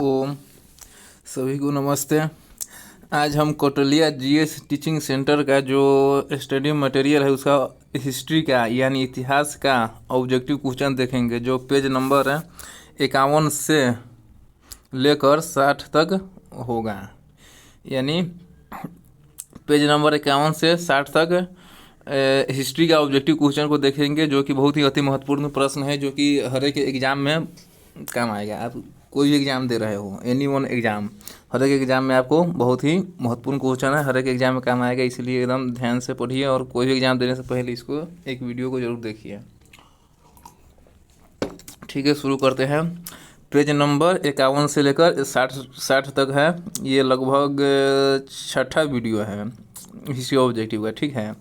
ओम सभी को नमस्ते। आज हम कोटलिया जीएस टीचिंग सेंटर का जो स्टडी मटेरियल है उसका हिस्ट्री का यानी इतिहास का ऑब्जेक्टिव क्वेश्चन देखेंगे, जो पेज नंबर 51 से लेकर 60 तक होगा। यानी पेज नंबर 51 से 60 तक हिस्ट्री का ऑब्जेक्टिव क्वेश्चन को देखेंगे, जो कि बहुत ही अति महत्वपूर्ण प्रश्न है, जो कि हर एक एग्जाम में काम आएगा। आप कोई भी एग्ज़ाम दे रहे हो, एनी वन एग्ज़ाम, हर एक एग्ज़ाम में आपको बहुत ही महत्वपूर्ण क्वेश्चन है, हर एक एग्ज़ाम में काम आएगा। इसलिए एकदम ध्यान से पढ़िए और कोई भी एग्ज़ाम देने से पहले इसको एक वीडियो को ज़रूर देखिए। ठीक है, शुरू करते हैं। पेज नंबर 51 से लेकर 60 तक है। ये लगभग छठा वीडियो है हिस्ट्री ऑब्जेक्टिव का। ठीक है,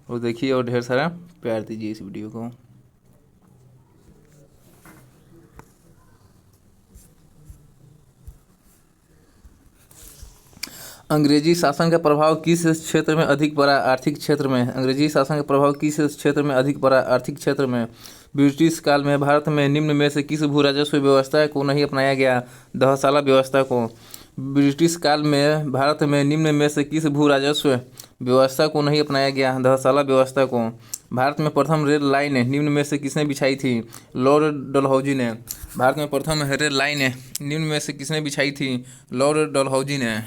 और देखिए और ढेर सारा प्यार दीजिए इस वीडियो को। अंग्रेजी शासन का प्रभाव किस क्षेत्र में अधिक पड़ा? आर्थिक क्षेत्र में। अंग्रेजी शासन का प्रभाव किस क्षेत्र में अधिक पड़ा? आर्थिक क्षेत्र में। ब्रिटिश काल में भारत में निम्न में से किस भू राजस्व व्यवस्था को नहीं अपनाया गया? दहसाला व्यवस्था को। ब्रिटिश काल में भारत में निम्न में से किस भू राजस्व व्यवस्था को नहीं अपनाया गया? दहसाला व्यवस्था को। भारत में प्रथम रेल लाइन निम्न में से किसने बिछाई थी? लॉर्ड डलहौजी ने। भारत में प्रथम रेल लाइन निम्न में से किसने बिछाई थी? लॉर्ड डलहौजी ने।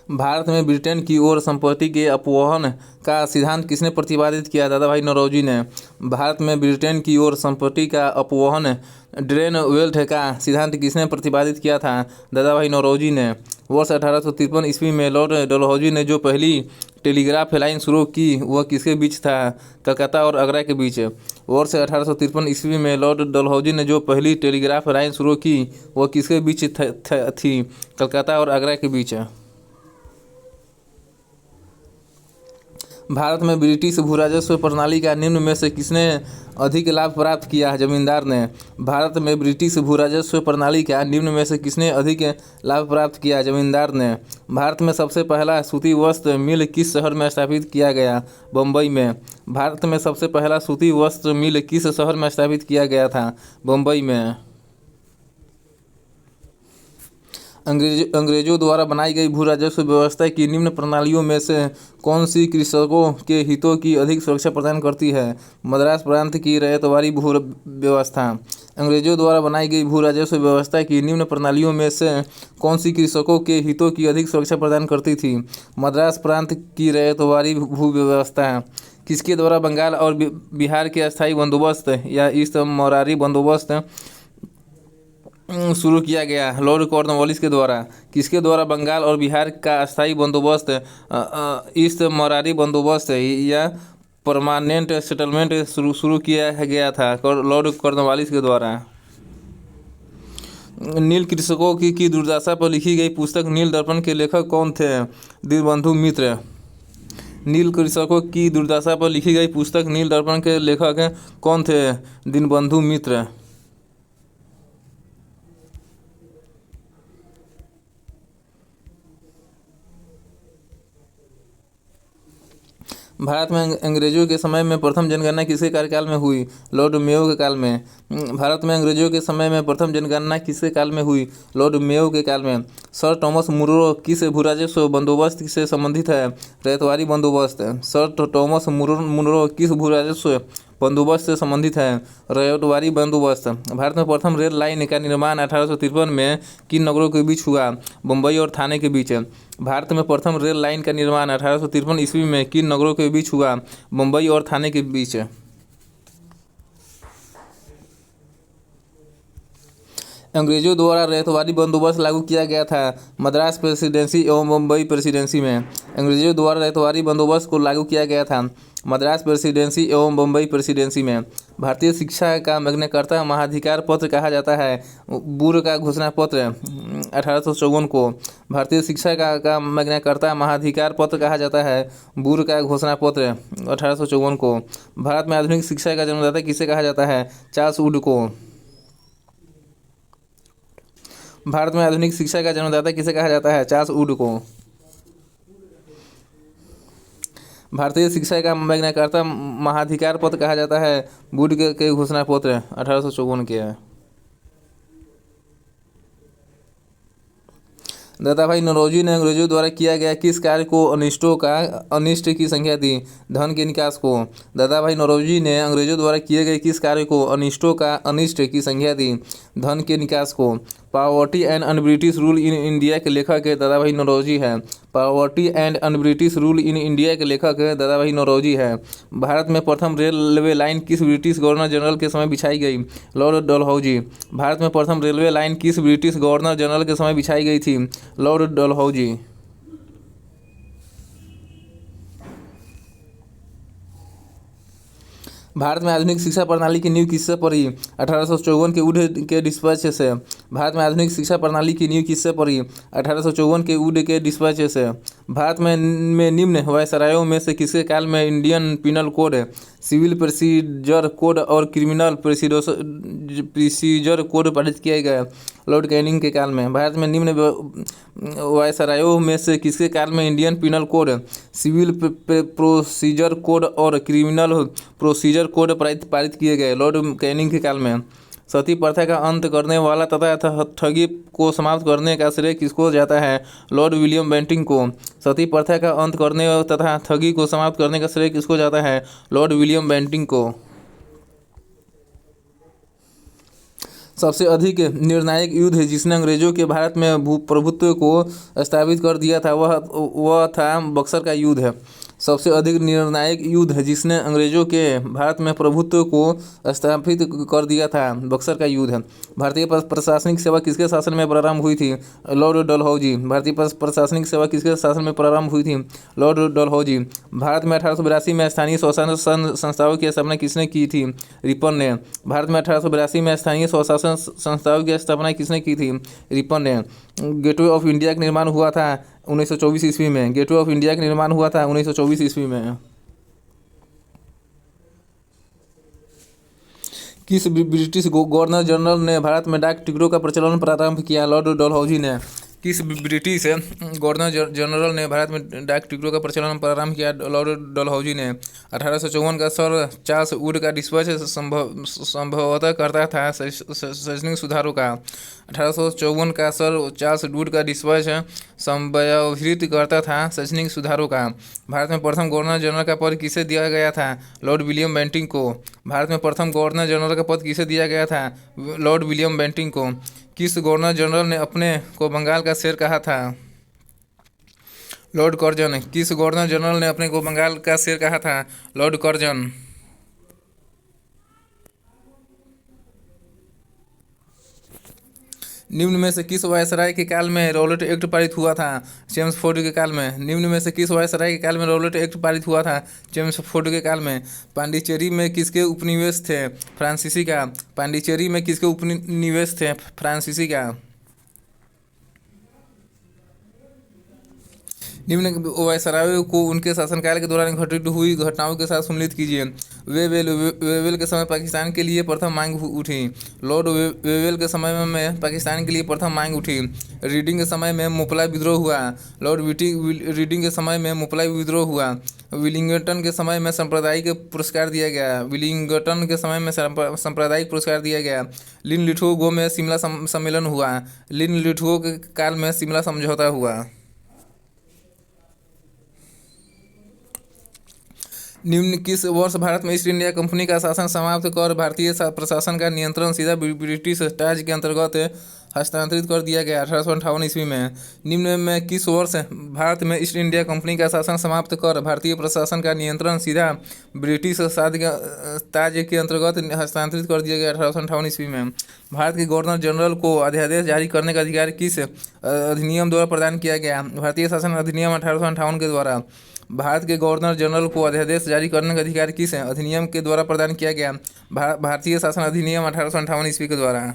भारत में ब्रिटेन की ओर संपत्ति के अपवहन का सिद्धांत किसने प्रतिपादित किया? दादा भाई नौरोजी ने। भारत में ब्रिटेन की ओर संपत्ति का अपवहन ड्रेन वेल्थ का सिद्धांत किसने प्रतिपादित किया था? दादा भाई नौरोजी ने। वर्ष 1853 ईस्वी में लॉर्ड डलहौजी ने जो पहली टेलीग्राफ लाइन शुरू की वह किसके बीच था? कलकत्ता और आगरा के बीच। वर्ष 1853 ईस्वी में लॉर्ड डलहौजी ने जो पहली टेलीग्राफ लाइन शुरू की वह किसके बीच थी? कलकत्ता और आगरा के बीच। भारत में ब्रिटिश भूराजस्व प्रणाली का निम्न में से किसने अधिक लाभ प्राप्त किया? जमींदार ने। भारत में ब्रिटिश भूराजस्व प्रणाली का निम्न में से किसने अधिक लाभ प्राप्त किया? जमींदार ने। भारत में सबसे पहला सूती वस्त्र मिल किस शहर में स्थापित किया गया? बम्बई में। भारत में सबसे पहला सूती वस्त्र मिल किस शहर में स्थापित किया गया था? बम्बई में। अंग्रेजों द्वारा बनाई गई भू राजस्व व्यवस्था की निम्न प्रणालियों में से कौन सी कृषकों के हितों की अधिक सुरक्षा प्रदान करती है? मद्रास प्रांत की रैयतवारी भू व्यवस्था। अंग्रेजों द्वारा बनाई गई भू राजस्व व्यवस्था की निम्न प्रणालियों में से कौन सी कृषकों के हितों की अधिक सुरक्षा प्रदान करती थी? मद्रास प्रांत की रैयतवारी भू व्यवस्था। किसके द्वारा बंगाल और बिहार के अस्थायी बंदोबस्त या ईस्ट मोरारी बंदोबस्त शुरू किया गया? लॉर्ड कॉर्नवालिस के द्वारा। किसके द्वारा बंगाल और बिहार का अस्थायी बंदोबस्त ईस्ट मोरारी बंदोबस्त या परमानेंट सेटलमेंट शुरू किया गया था? लॉर्ड कॉर्नवालिस के द्वारा। नील कृषकों की दुर्दशा पर लिखी गई पुस्तक नील दर्पण के लेखक कौन थे? दीनबंधु मित्र। नील कृषकों की दुर्दशा पर लिखी गई पुस्तक नील दर्पण के लेखक कौन थे? दीनबंधु मित्र। भारत में अंग्रेजों के समय में प्रथम जनगणना किसके कार्यकाल में हुई? लॉर्ड मेयो के काल में। भारत में अंग्रेजों के समय में प्रथम जनगणना किसके काल में हुई? लॉर्ड मेयो के काल में। सर टॉमस मुनरो किस भूराजस्व बंदोबस्त से संबंधित है? रैयतवारी बंदोबस्त। सर टॉमस मुनरो किस भूराजस्व बंदोबस्त से संबंधित है? रैयतवारी बंदोबस्त। भारत में प्रथम रेल लाइन का निर्माण 1853 में किन नगरों के बीच हुआ? बम्बई और थाने के बीच। भारत में प्रथम रेल लाइन का निर्माण 1853 ईस्वी में किन नगरों के बीच हुआ? बम्बई और थाने के बीच। अंग्रेजों द्वारा रैयतवारी बंदोबस्त लागू किया गया था मद्रास प्रेसिडेंसी एवं बम्बई प्रेसिडेंसी में। अंग्रेजों द्वारा रैयतवारी बंदोबस्त को लागू किया गया था मद्रास प्रेसिडेंसी एवं बम्बई प्रेसिडेंसी में। भारतीय शिक्षा का मैग्नाकार्ता महाधिकार पत्र कहा जाता है बूर का घोषणा पत्र 1854 को। भारतीय शिक्षा का मैग्नाकार्ता महाधिकार पत्र कहा जाता है बूर का घोषणा पत्र 1854 को। भारत में आधुनिक शिक्षा का जन्मदाता किसे कहा जाता है? चार्ल्स वुड को। भारत में आधुनिक शिक्षा का जन्मदाता किसे कहा जाता है? चार्ल्स वुड को। भारतीय शिक्षा का वैज्ञानिकता महाधिकार पत्र कहा जाता है। वुड के घोषणा पत्र 1854 के है। दादा भाई नौरोजी ने अंग्रेजों द्वारा किया गया किस कार्य को अनिष्ट की संज्ञा दी? धन के निकास को। दादा भाई नौरोजी ने अंग्रेजों द्वारा किए गए किस कार्य को अनिष्ट की संज्ञा दी? धन के निकास को। Poverty and un British rule in India के लेखक दादा भाई नौरोजी है। Poverty and un British rule in India के लेखक दादा भाई नौरोजी है। भारत में प्रथम रेलवे लाइन किस ब्रिटिश गवर्नर जनरल के समय बिछाई गई? लॉर्ड डलहौजी। भारत में प्रथम रेलवे लाइन किस ब्रिटिश गवर्नर जनरल के समय बिछाई गई थी? लॉर्ड डलहौजी। भारत में आधुनिक शिक्षा प्रणाली की नींव किससे पड़ी? 1854 के वुड के डिस्पैच से। भारत में आधुनिक शिक्षा प्रणाली की नींव किससे पड़ी? 1854 के वुड के डिस्पैच से। भारत में निम्न वायसरायों में से किसके काल में Indian penal code, civil procedure code और क्रिमिनल प्रोसीजर कोड पारित किए गए? लॉर्ड कैनिंग के काल में। भारत में निम्न वायसरायों में से किसके काल में Indian penal code, civil procedure code और क्रिमिनल प्रोसीजर कोड पारित किए गए? लॉर्ड कैनिंग के काल में। सती प्रथा का अंत करने वाला तथा ठगी को समाप्त करने का श्रेय किसको जाता है? लॉर्ड विलियम बेंटिंक को। सती प्रथा का अंत करने तथा ठगी को समाप्त करने का श्रेय किसको जाता है? लॉर्ड विलियम बेंटिंक को। सबसे अधिक निर्णायक युद्ध जिसने अंग्रेजों के भारत में प्रभुत्व को स्थापित कर दिया था वह था बक्सर का युद्ध है। सबसे अधिक निर्णायक युद्ध जिसने अंग्रेजों के भारत में प्रभुत्व को स्थापित कर दिया था बक्सर का युद्ध है। भारतीय प्रशासनिक सेवा किसके शासन में प्रारंभ हुई थी? लॉर्ड डलहौजी। भारतीय प्रशासनिक सेवा किसके शासन में प्रारंभ हुई थी? लॉर्ड डलहौजी। भारत में 1882 में स्थानीय स्वशासन संस्थाओं की स्थापना किसने की थी? रिपन ने। भारत में 1882 में स्थानीय स्वशासन संस्थाओं की स्थापना किसने की थी? रिपन ने। गेटवे ऑफ इंडिया का निर्माण हुआ था 1924 ईस्वी में। गेटवे ऑफ इंडिया का निर्माण हुआ था 1924 ईस्वी में। किस ब्रिटिश गवर्नर जनरल ने भारत में डाक टिकटों का प्रचलन प्रारंभ किया? लॉर्ड डलहौजी ने। किस ब्रिटिश गवर्नर जनरल ने भारत में डाक टिकटों का प्रचलन प्रारंभ किया? लॉर्ड डलहौजी ने। 1854 का सर चार्ल्स वुड का डिस्पैच संभवतः करता था शैक्षणिक सुधारों का। 1854 का सर चार्ल्स वुड का डिस्पैच संभवित करता था शैक्षणिक सुधारों का। भारत में प्रथम गवर्नर जनरल का पद किसे दिया गया था? लॉर्ड विलियम बेंटिंक को। भारत में प्रथम गवर्नर जनरल का पद किसे दिया गया था? लॉर्ड विलियम बेंटिंक को। किस गवर्नर जनरल ने अपने को बंगाल का शेर कहा था? Lord Curzon. किस गवर्नर जनरल ने अपने को बंगाल का शेर कहा था? Lord Curzon. निम्न में से किस वायसराय के काल में रॉलेट एक्ट पारित हुआ था? चेम्सफोर्ड के काल में। निम्न में से किस वायसराय के काल में रॉलेट एक्ट पारित हुआ था? चेम्सफोर्ड के काल में। पांडिचेरी में किसके उपनिवेश थे? फ्रांसीसी का। पांडिचेरी में किसके उपनिवेश थे? फ्रांसीसी का। निम्न वायसरायों को उनके शासनकाल के दौरान घटित हुई घटनाओं के साथ सम्मिलित कीजिए। वेवेल के समय पाकिस्तान के लिए प्रथम मांग उठी। लॉर्ड वेवेल के समय में पाकिस्तान के लिए प्रथम मांग उठी। रीडिंग के समय में मुपला विद्रोह हुआ। लॉर्ड रीडिंग के समय में मुपला विद्रोह हुआ। विलिंगटन के समय में सांप्रदायिक पुरस्कार दिया गया। विलिंगटन के समय में सांप्रदायिक पुरस्कार दिया गया। लिन लिथुओ में शिमला सम्मेलन हुआ। लिन लिथुओ के काल में शिमला समझौता हुआ। निम्न किस वर्ष भारत में ईस्ट इंडिया कंपनी का शासन समाप्त कर भारतीय प्रशासन का नियंत्रण सीधा ब्रिटिश राज के अंतर्गत हस्तांतरित कर दिया गया? 1858 ईस्वी में। निम्न में किस वर्ष भारत में ईस्ट इंडिया कंपनी का शासन समाप्त कर भारतीय प्रशासन का नियंत्रण सीधा ब्रिटिश ताज के अंतर्गत हस्तांतरित कर दिया गया? 1858 ईस्वी में। भारत के गवर्नर जनरल को अध्यादेश जारी करने का अधिकार किस अधिनियम द्वारा प्रदान किया गया? भारतीय शासन अधिनियम 1858 के द्वारा। भारत के गवर्नर जनरल को अध्यादेश जारी करने का अधिकार किस अधिनियम के द्वारा प्रदान किया गया? भारतीय शासन अधिनियम 1858 ईस्वी के द्वारा।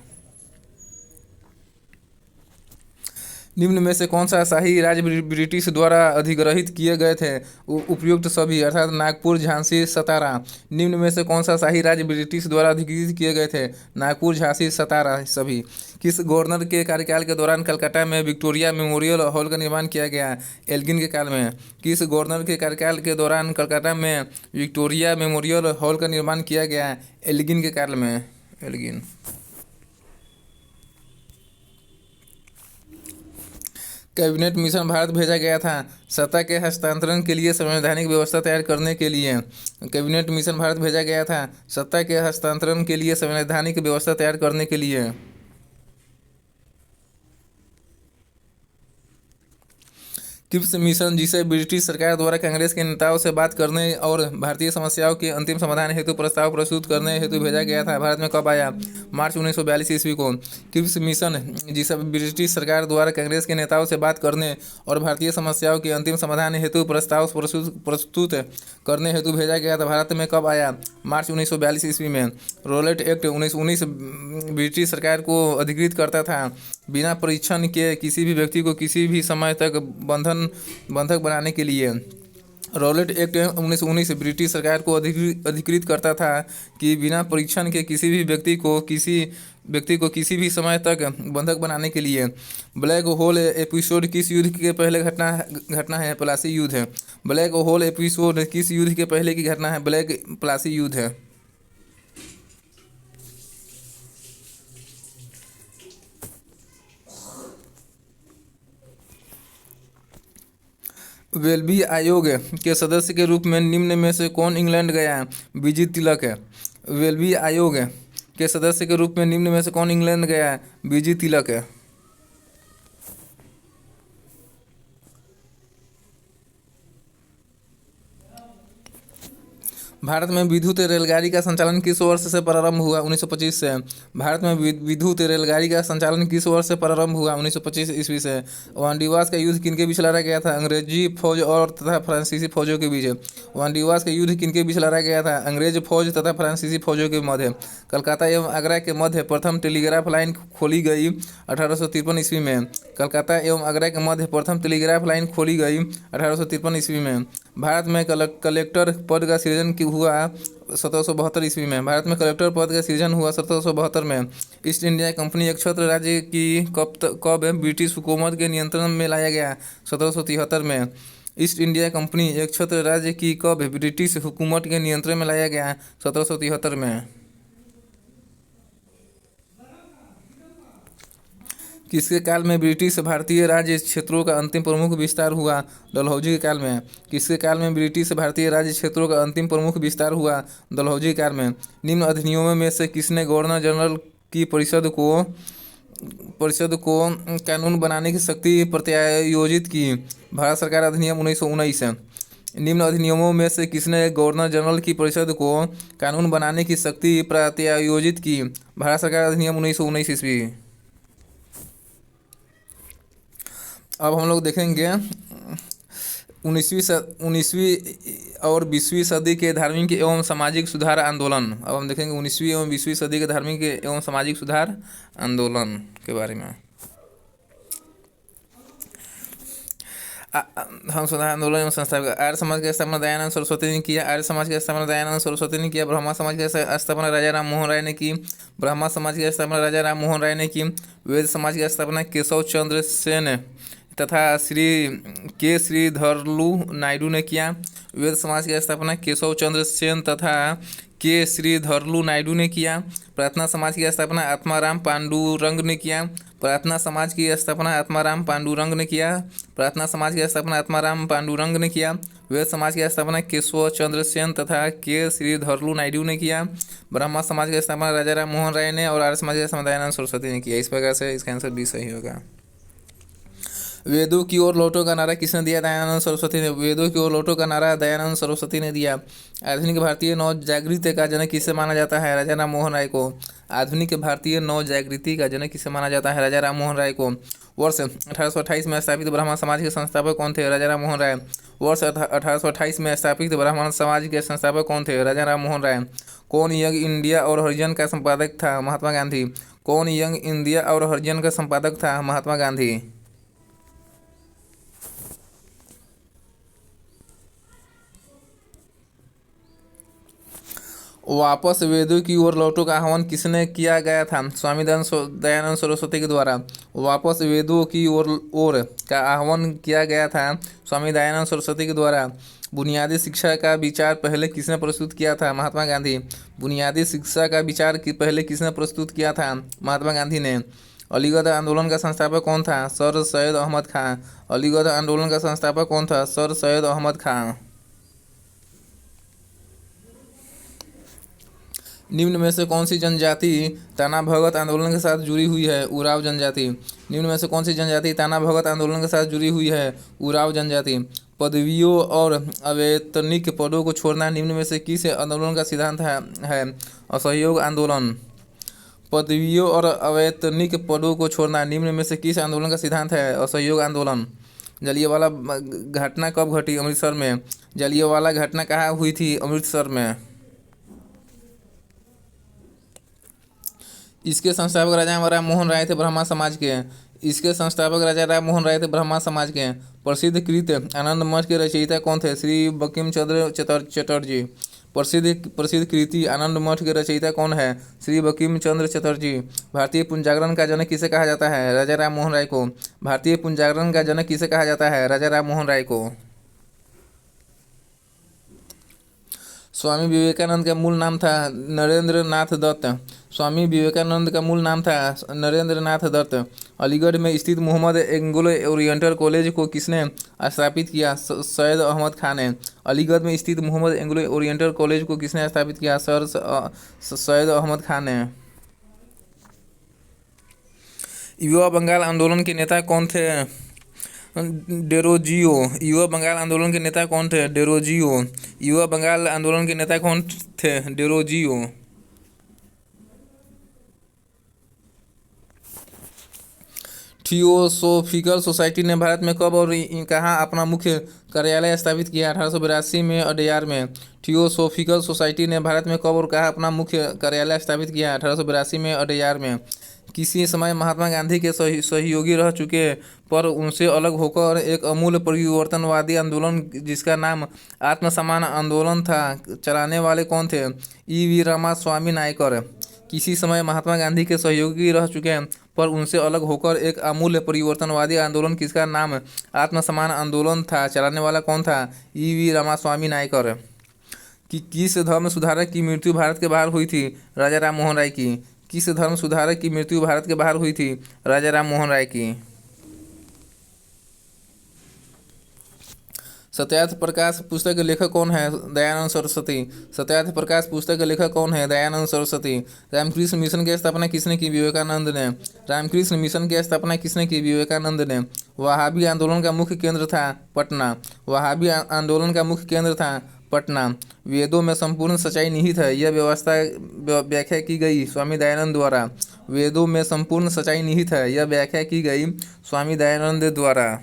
निम्न में से कौन सा शाही राज्य ब्रिटिश द्वारा अधिग्रहित किए गए थे? उपयुक्त सभी, अर्थात नागपुर, झांसी, सतारा। निम्न में से कौन सा शाही राज्य ब्रिटिश द्वारा अधिग्रहित किए गए थे? नागपुर, झांसी, सतारा सभी। किस गवर्नर के कार्यकाल के दौरान कलकत्ता में विक्टोरिया मेमोरियल हॉल का निर्माण किया गया? एल्गिन के काल में। किस गवर्नर के कार्यकाल के दौरान कलकत्ता में विक्टोरिया मेमोरियल हॉल का निर्माण किया गया? एल्गिन के काल में। एल्गिन। कैबिनेट मिशन भारत भेजा गया था सत्ता के हस्तांतरण के लिए, संवैधानिक व्यवस्था तैयार करने के लिए। कैबिनेट मिशन भारत भेजा गया था सत्ता के हस्तांतरण के लिए, संवैधानिक व्यवस्था तैयार करने के लिए। क्रिप्स मिशन, जिसे ब्रिटिश सरकार द्वारा कांग्रेस के नेताओं से बात करने और भारतीय समस्याओं के अंतिम समाधान हेतु प्रस्ताव प्रस्तुत करने हेतु भेजा गया था, भारत में कब आया? मार्च 1942 ईस्वी को। क्रिप्स मिशन, जिसे ब्रिटिश सरकार द्वारा कांग्रेस के नेताओं से बात करने और भारतीय समस्याओं के अंतिम समाधान हेतु प्रस्ताव प्रस्तुत करने हेतु भेजा गया था, भारत में कब आया? मार्च 1942 ईस्वी में। रोलेट एक्ट 1919 ब्रिटिश सरकार को अधिकृत करता था बिना परीक्षण के किसी भी व्यक्ति को किसी भी समय तक बंधक बनाने के लिए। रॉलेट एक्ट 1919 ब्रिटिश सरकार को अधिकृत करता था कि बिना परीक्षण के किसी भी व्यक्ति को किसी भी समय तक बंधक बनाने के लिए। ब्लैक होल एपिसोड किस युद्ध के पहले घटना है? प्लासी युद्ध है। ब्लैक होल एपिसोड किस युद्ध के पहले की घटना है? प्लासी युद्ध है। वेल्बी आयोग के सदस्य के रूप में निम्न में से कौन इंग्लैंड गया? बीजी तिलक है। वेल्बी आयोग के सदस्य के रूप में निम्न में से कौन इंग्लैंड गया? बीजी तिलक है। भारत में विद्युत रेलगाड़ी का संचालन किस वर्ष से प्रारंभ हुआ? 1925 से। भारत में विद्युत रेलगाड़ी का संचालन किस वर्ष से प्रारंभ हुआ? 1925 ईस्वी से। वानडीवास का युद्ध किनके बीच लड़ा गया था? अंग्रेजी फौज और तथा फ्रांसीसी फौजों के बीच। वानडीवास का युद्ध किनके बीच लड़ा गया था? अंग्रेज फौज तथा फ्रांसीसी फौजों के मध्य। कलकत्ता एवं आगरा के मध्य प्रथम टेलीग्राफ लाइन खोली गई 1853 ईस्वी में। कलकत्ता एवं आगरा के मध्य प्रथम टेलीग्राफ लाइन खोली गई 1853 ईस्वी में। भारत में कलेक्टर पद का सृजन हुआ 1772 ईस्वी में। भारत में कलेक्टर पद का सृजन हुआ 1772 में। ईस्ट इंडिया कंपनी एक छत्र राज्य की कब ब्रिटिश हुकूमत के नियंत्रण में लाया गया? 1773 में। ईस्ट इंडिया कंपनी एक छत्र राज्य की कब ब्रिटिश हुकूमत के नियंत्रण में लाया गया? 1773 में। किसके काल में ब्रिटिश भारतीय राज्य क्षेत्रों का अंतिम प्रमुख विस्तार हुआ? डलहौजी के काल में। किसके काल में ब्रिटिश भारतीय राज्य क्षेत्रों का अंतिम प्रमुख विस्तार हुआ? डलहौजी के काल में। निम्न अधिनियमों में से किसने गवर्नर जनरल की परिषद को कानून बनाने की शक्ति प्रत्यायोजित की? भारत सरकार अधिनियम 1919 है। निम्न अधिनियमों में से किसने गवर्नर जनरल की परिषद को कानून बनाने की शक्ति प्रत्यायोजित की? भारत सरकार अधिनियम 1919 ईस्वी। अब हम लोग देखेंगे 19वीं और 20वीं सदी के धार्मिक एवं सामाजिक सुधार आंदोलन। अब हम देखेंगे 19वीं एवं 20वीं सदी के धार्मिक एवं सामाजिक सुधार आंदोलन के बारे में। हम सुधार आंदोलन एवं संस्थापक। आर्य समाज की स्थापना दयानंद सरस्वती ने किया। आर्य समाज की स्थापना दयानंद सरस्वती ने किया। ब्रह्मा समाज की स्थापना राजा राम मोहन राय ने की। ब्रह्मा समाज की स्थापना राजा राम मोहन राय ने की। वेद समाज की स्थापना केशव चंद्र सेन तथा श्रीधरलू नायडू ने किया। वेद समाज की स्थापना केशव चंद्र सेन तथा श्रीधरलू नायडू ने किया। प्रार्थना समाज की स्थापना आत्माराम पांडुरंग ने किया। प्रार्थना समाज की स्थापना आत्माराम पांडुरंग ने किया। प्रार्थना समाज की स्थापना आत्माराम पांडुरंग ने किया। वेद समाज की स्थापना केशव चंद्र सेन तथा श्रीधरलू नायडू ने किया। ब्रह्मा समाज की स्थापना राजा राम मोहन राय ने और आर्य समाज की स्थापना दयानंद सरस्वती ने किया। इस प्रकार से इसका आंसर बी सही होगा। वेदों की ओर लौटो का नारा किसने दिया? दयानंद सरस्वती ने। वेदों की ओर लौटो का नारा दयानंद सरस्वती ने दिया। आधुनिक भारतीय नव जागृति का जनक किसे माना जाता है? राजा राम मोहन राय को। आधुनिक भारतीय नव जागृति का जनक किसे माना जाता है? राजा राम मोहन राय को। वर्ष 1828 में स्थापित ब्राह्मण समाज के संस्थापक कौन थे? राजा राम मोहन राय। वर्ष 1828 में स्थापित ब्राह्मण समाज के संस्थापक कौन थे? राजा राम मोहन राय। कौन यंग इंडिया और हरिजन का संपादक था? महात्मा गांधी। कौन यंग इंडिया और हरिजन का संपादक था? महात्मा गांधी। वापस वेदों की ओर लौटो का आह्वान किसने किया गया था? स्वामी दयानंद सरस्वती के द्वारा। वापस वेदों की ओर का आह्वान किया गया था स्वामी दयानंद सरस्वती के द्वारा। बुनियादी शिक्षा का विचार पहले किसने प्रस्तुत किया था? महात्मा गांधी। बुनियादी शिक्षा का विचार पहले किसने प्रस्तुत किया था? महात्मा गांधी ने। अलीगढ़ आंदोलन का संस्थापक कौन था? सर सैयद अहमद खां। अलीगढ़ आंदोलन का संस्थापक कौन था? सर सैयद अहमद खां। निम्न में से कौन सी जनजाति ताना भगत आंदोलन के साथ जुड़ी हुई है? उराव जनजाति। निम्न में से कौन सी जनजाति ताना भगत आंदोलन के साथ जुड़ी हुई है? उराव जनजाति। पदवियों और अवैतनिक पदों को छोड़ना निम्न में से किस आंदोलन का सिद्धांत है? असहयोग आंदोलन। पदवियों और अवैतनिक पदों को छोड़ना निम्न में से किस आंदोलन का सिद्धांत है? असहयोग आंदोलन। जलियांवाला घटना कब घटी? अमृतसर में। जलियांवाला घटना कहाँ हुई थी? अमृतसर में। इसके संस्थापक राजा राम मोहन राय थे ब्रह्मा समाज के। इसके संस्थापक राजा राम मोहन राय थे ब्रह्मा समाज के। प्रसिद्ध कृत आनंद मठ के रचयिता कौन थे? श्री बंकिम चंद्र चटर्जी। प्रसिद्ध कृति आनंद मठ के रचयिता कौन है? श्री बंकिम चंद्र चटर्जी। भारतीय पुनर्जागरण का जनक किसे कहा जाता है? राजा राम मोहन राय को। भारतीय पुनर्जागरण का जनक किसे कहा जाता है? राजा राम मोहन राय को। स्वामी विवेकानंद का मूल नाम था नरेंद्र नाथ दत्त। स्वामी विवेकानंद का मूल नाम था नरेंद्र नाथ दत्त। अलीगढ़ में स्थित मोहम्मद एंग्लो ओरिएंटल कॉलेज को किसने स्थापित किया? सैयद अहमद खान ने। अलीगढ़ में स्थित मोहम्मद एंग्लो ओरिएंटल कॉलेज को किसने स्थापित किया? सर सैयद अहमद खान ने। युवा बंगाल आंदोलन के नेता कौन थे? डेरोजियो। युवा बंगाल आंदोलन के नेता कौन थे? डेरोजियो। युवा बंगाल आंदोलन के नेता कौन थे? डेरोजियो। थियोसोफिकल सोसाइटी ने भारत में कब और कहाँ अपना मुख्य कार्यालय स्थापित किया? 1882 में अडयार में। थियोसोफिकल सोसाइटी ने भारत में कब और कहाँ अपना मुख्य कार्यालय स्थापित किया? 1882 में अडयार में। किसी समय महात्मा गांधी के सहयोगी रह चुके पर उनसे अलग होकर एक अमूल परिवर्तनवादी आंदोलन जिसका नाम आत्मसम्मान आंदोलन था चलाने वाले कौन थे? ई.वी. रामास्वामी नायकर। किसी समय महात्मा गांधी के सहयोगी रह चुके पर उनसे अलग होकर एक अमूल्य परिवर्तनवादी आंदोलन जिसका नाम आत्मसम्मान आंदोलन था चलाने वाला कौन था? ई.वी. रामास्वामी नायकर। किस धर्म सुधारक की मृत्यु भारत के बाहर हुई थी? राजा राम मोहन राय की। किस धर्म सुधारक की मृत्यु भारत के बाहर हुई थी? राजा राम मोहन राय की। सत्यार्थ प्रकाश पुस्तक के लेखक कौन है? दयानंद सरस्वती। सत्यार्थ प्रकाश पुस्तक के लेखक कौन है? दयानंद सरस्वती। रामकृष्ण मिशन की स्थापना किसने की? विवेकानंद ने। रामकृष्ण मिशन की स्थापना किसने की? विवेकानंद ने। वहाबी आंदोलन का मुख्य केंद्र था पटना। वहाबी आंदोलन का मुख्य केंद्र था पटना। वेदों में संपूर्ण सच्चाई निहित है यह व्याख्या की गई स्वामी दयानंद द्वारा। वेदों में संपूर्ण सच्चाई निहित है यह व्याख्या की गई स्वामी दयानंद द्वारा।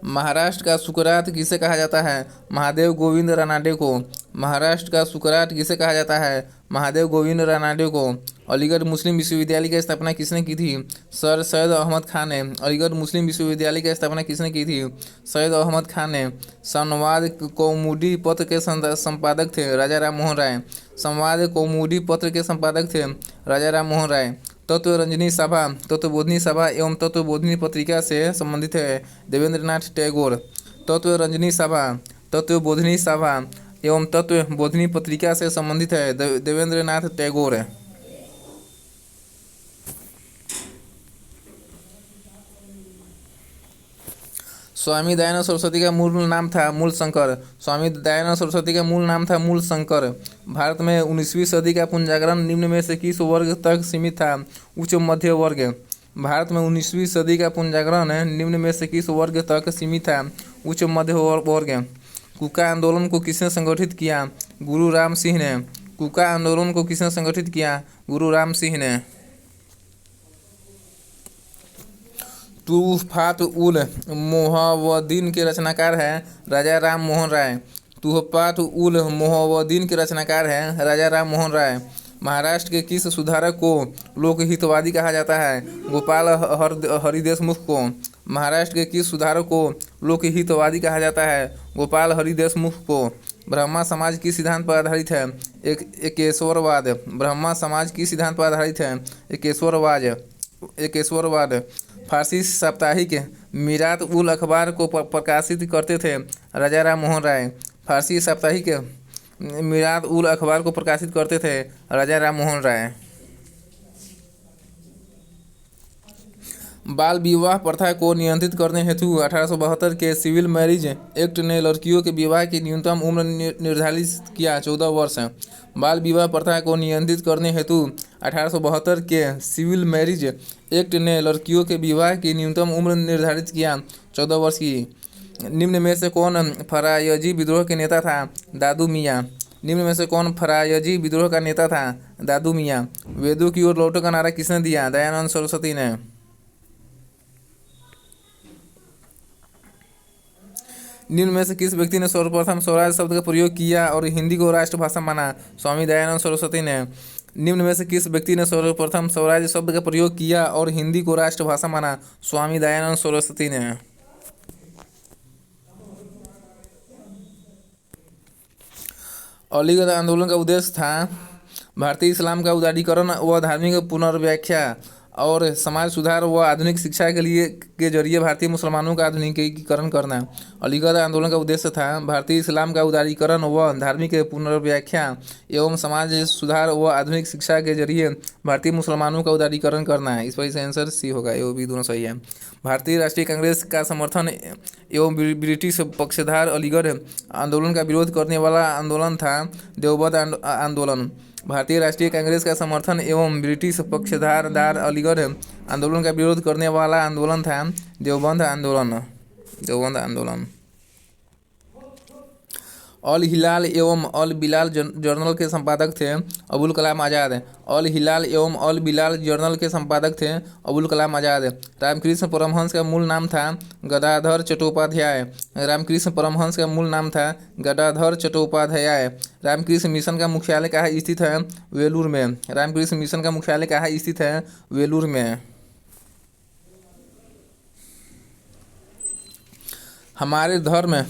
महाराष्ट्र का सुकरात किसे कहा जाता है? महादेव गोविंद रानाडे को। महाराष्ट्र का सुकरात किसे कहा जाता है? महादेव गोविंद रानाडे को। अलीगढ़ मुस्लिम विश्वविद्यालय की स्थापना किसने की थी? सर सैयद अहमद खान ने। अलीगढ़ मुस्लिम विश्वविद्यालय की स्थापना किसने की थी? सैयद अहमद खान ने। संवाद कौमुदी पत्र के संपादक थे राजा राम मोहन राय। संवाद कौमुदी पत्र के संपादक थे राजा राम मोहन राय। तत्व रंजनी सभा, तत्वबोधिनी सभा एवं तत्वबोधिनी पत्रिका से संबंधित है देवेंद्र नाथ टैगोर। तत्व रंजनी सभा, तत्वबोधिनी सभा एवं तत्वबोधिनी पत्रिका से संबंधित है देवेंद्र नाथ टैगोर। स्वामी दयानंद सरस्वती का मूल नाम था मूल शंकर। स्वामी दयानंद सरस्वती का मूल नाम था मूल शंकर। भारत में 19वीं सदी का पुनर्जागरण निम्न में से किस वर्ग तक सीमित था? उच्च मध्य वर्ग। भारत में 19वीं सदी का पुनर्जागरण निम्न में से किस वर्ग तक सीमित था? उच्च मध्य वर्ग। कुका आंदोलन को किसने संगठित किया? गुरु राम सिंह ने। कुका आंदोलन को किसने संगठित किया? गुरु राम सिंह ने। तुहफात उल मोहवद्दीन के रचनाकार हैं राजा राम मोहन राय। तुहफात उल मोहवद्दीन के रचनाकार हैं राजा राम मोहन राय। महाराष्ट्र के किस सुधारक को लोकहितवादी कहा जाता है? गोपाल हरिदेशमुख को। महाराष्ट्र के किस सुधारक को लोकहितवादी कहा जाता है। गोपाल हरि देशमुख को ब्रह्मा समाज की सिद्धांत पर आधारित है। एकेश्वरवाद ब्रह्मा समाज की सिद्धांत पर आधारित है। एकेश्वरवाद फारसी साप्ताहिक मीरात उल अखबार को प्रकाशित करते थे राजा राम मोहन राय। फारसी साप्ताहिक मीरात उल अखबार को प्रकाशित करते थे राजा राम मोहन राय। बाल विवाह प्रथा को नियंत्रित करने हेतु 1872 के सिविल मैरिज एक्ट ने लड़कियों के विवाह की न्यूनतम उम्र निर्धारित किया 14 वर्ष। बाल विवाह प्रथा को नियंत्रित करने हेतु 1872 के सिविल मैरिज एक्ट ने लड़कियों के विवाह की न्यूनतम उम्र निर्धारित किया 14 वर्ष की। निम्न में से कौन फरायजी विद्रोह के नेता था? दादू मियाँ। निम्न में से कौन फरायजी विद्रोह का नेता था? दादू मियाँ। वेदों की ओर लौटो का नारा किसने दिया? दयानंद सरस्वती ने। निम्न में से किस व्यक्ति ने सर्वप्रथम स्वराज शब्द का प्रयोग किया और हिंदी को राष्ट्रभाषा माना? स्वामी दयानंद सरस्वती ने। निम्न में से किस व्यक्ति ने सर्वप्रथम स्वराज शब्द का प्रयोग किया और हिंदी को राष्ट्रभाषा माना? स्वामी दयानंद सरस्वती ने। अलीगढ़ आंदोलन का उद्देश्य था भारतीय इस्लाम का उदारीकरण व धार्मिक पुनर्व्याख्या और समाज सुधार व आधुनिक शिक्षा के जरिए भारतीय मुसलमानों का आधुनिकीकरण करना। अलीगढ़ आंदोलन का उद्देश्य था भारतीय इस्लाम का उदारीकरण व धार्मिक पुनर्व्याख्या एवं समाज सुधार व आधुनिक शिक्षा के जरिए भारतीय मुसलमानों का उदारीकरण करना है। इस वजह से आंसर सी होगा, ये भी दोनों सही है। भारतीय राष्ट्रीय कांग्रेस का समर्थन एवं ब्रिटिश पक्षधार अलीगढ़ आंदोलन का विरोध करने वाला आंदोलन था देवबंद आंदोलन। भारतीय राष्ट्रीय कांग्रेस का समर्थन एवं ब्रिटिश पक्षधार अलीगढ़ आंदोलन का विरोध करने वाला आंदोलन था देवबंद आंदोलन। अल हिलाल एवं अल बिलाल जर्नल के संपादक थे अबुल कलाम आज़ाद। अल हिलाल एवं अल बिलाल जर्नल के संपादक थे अबुल कलाम आज़ाद। रामकृष्ण परमहंस का मूल नाम था गदाधर चट्टोपाध्याय। रामकृष्ण परमहंस का मूल नाम था गदाधर चट्टोपाध्याय। रामकृष्ण मिशन का मुख्यालय कहाँ स्थित है? वेलूर में। रामकृष्ण मिशन का मुख्यालय कहाँ स्थित है? वेलूर में। हमारे धर्म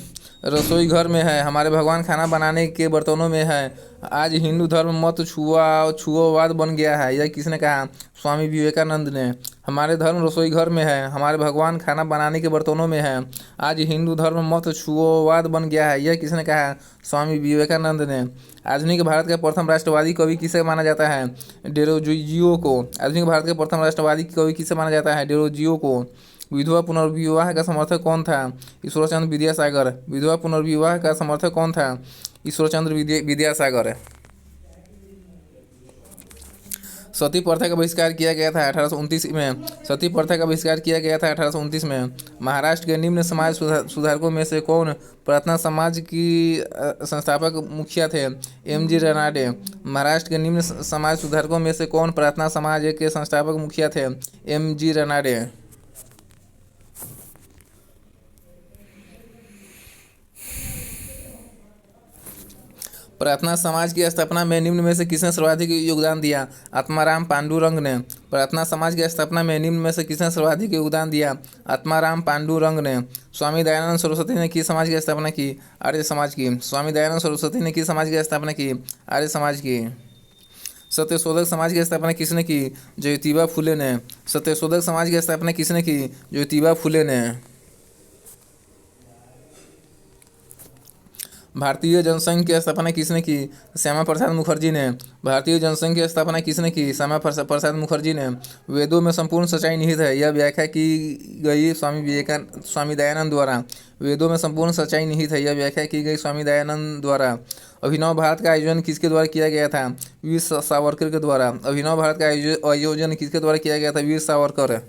रसोई घर में है, हमारे भगवान खाना बनाने के बर्तनों में है। आज हिंदू धर्म मत छुओवाद बन गया है, यह किसने कहा? स्वामी विवेकानंद ने। हमारे धर्म रसोई घर में है, हमारे भगवान खाना बनाने के बर्तनों में है। आज हिंदू धर्म मत छुओवाद बन गया है, यह किसने कहा? स्वामी विवेकानंद ने। आधुनिक भारत का प्रथम राष्ट्रवादी कवि किसे माना जाता है? डेरोजियो को। आधुनिक भारत के प्रथम राष्ट्रवादी कवि किसे माना जाता है? डेरोजियो को। विधवा पुनर्विवाह का समर्थक कौन था? ईश्वरचंद्र विद्यासागर। विधवा पुनर्विवाह का समर्थक कौन था? ईश्वरचंद्र विद्यासागर। सती प्रथा का बहिष्कार किया गया था 1829 में। सती प्रथा का बहिष्कार किया गया था 1829 में। महाराष्ट्र के निम्न समाज सुधारकों में से कौन प्रार्थना समाज की संस्थापक मुखिया थे? M.G. रनाडे। महाराष्ट्र के निम्न समाज सुधारकों में से कौन प्रार्थना समाज के संस्थापक मुखिया थे? M.G. रनाडे। प्रार्थना समाज की स्थापना में निम्न में से किसने सर्वाधिक योगदान दिया? आत्माराम पांडुरंग ने। प्रार्थना समाज की स्थापना में निम्न में से किसने सर्वाधिक योगदान दिया? आत्माराम पांडुरंग ने। स्वामी दयानंद सरस्वती ने किस समाज की स्थापना की? आर्य समाज की। स्वामी दयानंद सरस्वती ने किस समाज की स्थापना की? आर्य समाज की। सत्यशोधक समाज की स्थापना किसने की? ज्योतिबा फुले ने। सत्यशोधक समाज की स्थापना किसने की? ज्योतिबा फुले ने। भारतीय जनसंघ की स्थापना किसने की? श्यामा प्रसाद मुखर्जी ने। भारतीय जनसंघ की स्थापना किसने की? श्यामा प्रसाद मुखर्जी ने। वेदों में संपूर्ण सच्चाई निहित है, यह व्याख्या की गई स्वामी दयानंद द्वारा। वेदों में संपूर्ण सच्चाई निहित है, यह व्याख्या की गई स्वामी दयानंद द्वारा। अभिनव भारत का आयोजन किसके द्वारा किया गया था? वीर सावरकर के द्वारा। अभिनव भारत का आयोजन किसके द्वारा किया गया था? वीर सावरकर।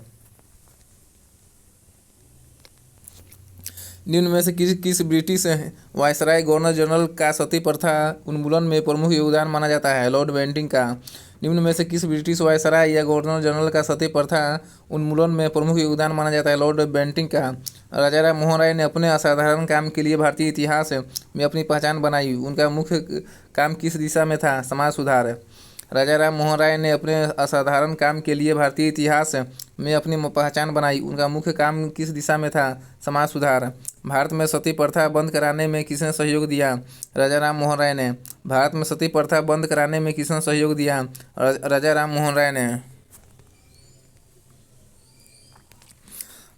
निम्न में से किस ब्रिटिश वायसराय गवर्नर जनरल का सती प्रथा उन्मूलन में प्रमुख योगदान माना जाता है? लॉर्ड बेंटिंग का। निम्न में से किस ब्रिटिश वायसराय या गवर्नर जनरल का सती प्रथा उन्मूलन में प्रमुख योगदान माना जाता है? लॉर्ड बेंटिंग का। राजा राम मोहन राय ने अपने असाधारण काम के लिए भारतीय इतिहास में अपनी पहचान बनाई। उनका मुख्य काम किस दिशा में था? समाज सुधार। राजा राम मोहन राय ने अपने असाधारण काम के लिए भारतीय इतिहास में अपनी पहचान बनाई। उनका मुख्य काम किस दिशा में था? समाज सुधार। भारत में सती प्रथा बंद कराने में किसने सहयोग दिया? राजा राम मोहन राय ने। भारत में सती प्रथा बंद कराने में किसने सहयोग दिया? राजा राम मोहन राय ने।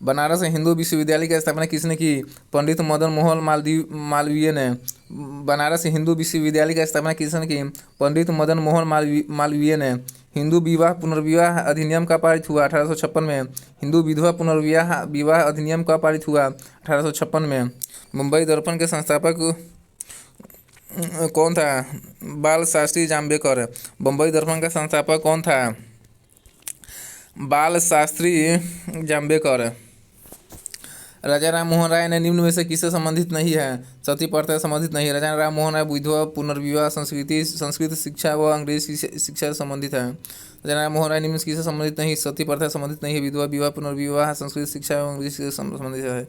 बनारस हिंदू विश्वविद्यालय की स्थापना किसने की? पंडित मदन मोहन मालवीय ने। बनारस हिंदू विश्वविद्यालय की स्थापना किसने की? पंडित मदन मोहन मालवीय ने। हिंदू विवाह पुनर्विवाह अधिनियम का पारित हुआ 1856 में। हिंदू विधवा पुनर्विवाह विवाह अधिनियम का पारित हुआ 1856 में। मुंबई दर्पण के संस्थापक कौन था? बाल शास्त्री जाम्बेकर। बम्बई दर्पण का संस्थापक कौन था? बाल शास्त्री जाम्बेकर। राजा राम मोहन राय ने निम्न में से किससे संबंधित नहीं है? सती प्रथा से संबंधित नहीं। राजा राम मोहन राय विधवा पुनर्विवाह संस्कृत शिक्षा व अंग्रेजी शिक्षा से संबंधित है। राजा राम मोहन राय निम्न से किससे संबंधित नहीं? सती प्रथा से संबंधित नहीं है। विधवा विवाह पुनर्विवाह संस्कृत शिक्षा एवं अंग्रेजी से संबंधित है।